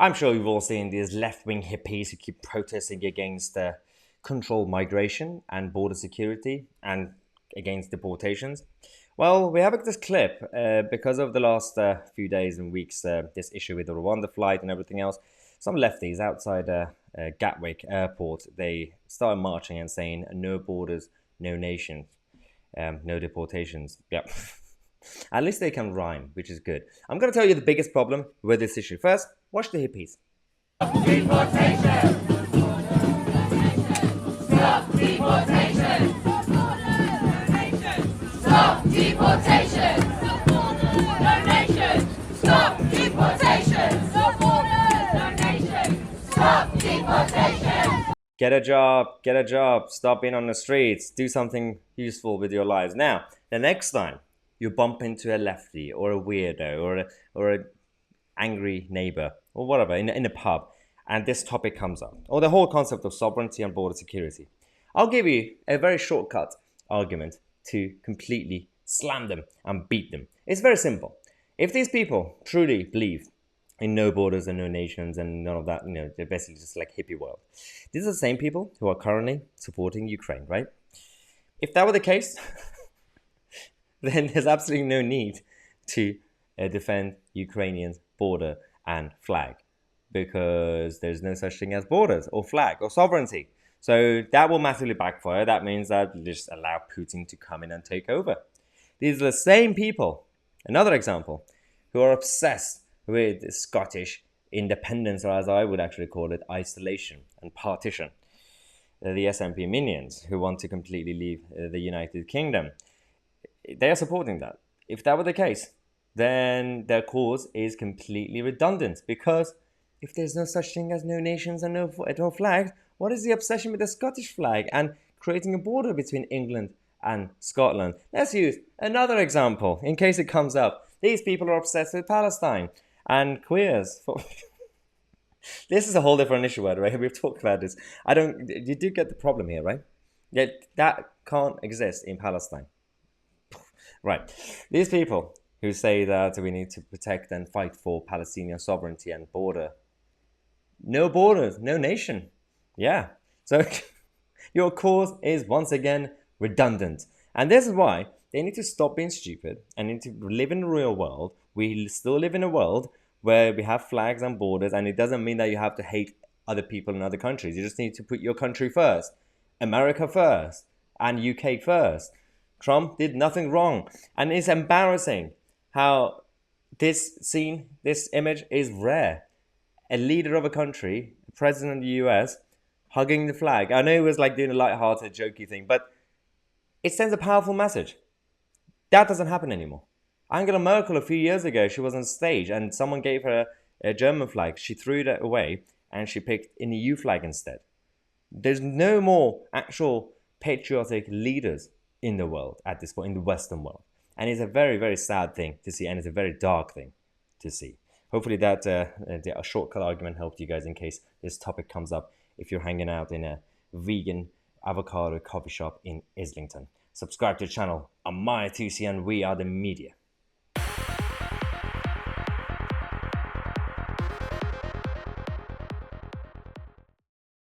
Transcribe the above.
I'm sure you've all seen these left-wing hippies who keep protesting against controlled migration and border security and against deportations. Well, we have this clip because of the last few days and weeks, this issue with the Rwanda flight and everything else. Some lefties outside Gatwick Airport, they started marching and saying, "No borders, no nations, no deportations." Yep. At least they can rhyme, which is good. I'm going to tell you the biggest problem with this issue. First, watch the hippies. Deportation! Stop deportation! Stop deportation! No nation! Stop deportation! No nation! Stop deportation! Get a job, stop being on the streets, do something useful with your lives. Now, the next time you bump into a lefty or a weirdo or a angry neighbor or whatever in a pub, and this topic comes up, or the whole concept of sovereignty and border security, I'll give you a very shortcut argument to completely slam them and beat them. It's very simple. If these people truly believe in no borders and no nations and none of that, they're basically just like hippie world. These are the same people who are currently supporting Ukraine, right? If that were the case, then there's absolutely no need to defend Ukrainians' border and flag, because there's no such thing as borders or flag or sovereignty. So that will massively backfire. That means that you just allow Putin to come in and take over. These are the same people, another example, who are obsessed with Scottish independence, or as I would actually call it, isolation and partition. The SNP minions who want to completely leave the United Kingdom. They are supporting that. If that were the case, then their cause is completely redundant, because if there's no such thing as no nations and no flags, what is the obsession with the Scottish flag and creating a border between England and Scotland? Let's use another example in case it comes up. These people are obsessed with Palestine and queers. This is a whole different issue, right? We've talked about this. You do get the problem here, right? Yet that can't exist in Palestine. Right. These people who say that we need to protect and fight for Palestinian sovereignty and border. No borders, no nation. Yeah. So your cause is once again redundant. And this is why they need to stop being stupid and need to live in the real world. We still live in a world where we have flags and borders, and it doesn't mean that you have to hate other people in other countries. You just need to put your country first, America first, and UK first. Trump did nothing wrong. And it's embarrassing how this image is rare. A leader of a country, the president of the US, hugging the flag. I know it was like doing a light-hearted, jokey thing, but it sends a powerful message. That doesn't happen anymore. Angela Merkel, a few years ago, she was on stage and someone gave her a German flag. She threw that away and she picked an EU flag instead. There's no more actual patriotic leaders in the world at this point, in the Western world. And it's a very, very sad thing to see, and it's a very dark thing to see. Hopefully that a shortcut argument helped you guys in case this topic comes up if you're hanging out in a vegan avocado coffee shop in Islington. Subscribe to the channel. I'm Tousi and we are the media.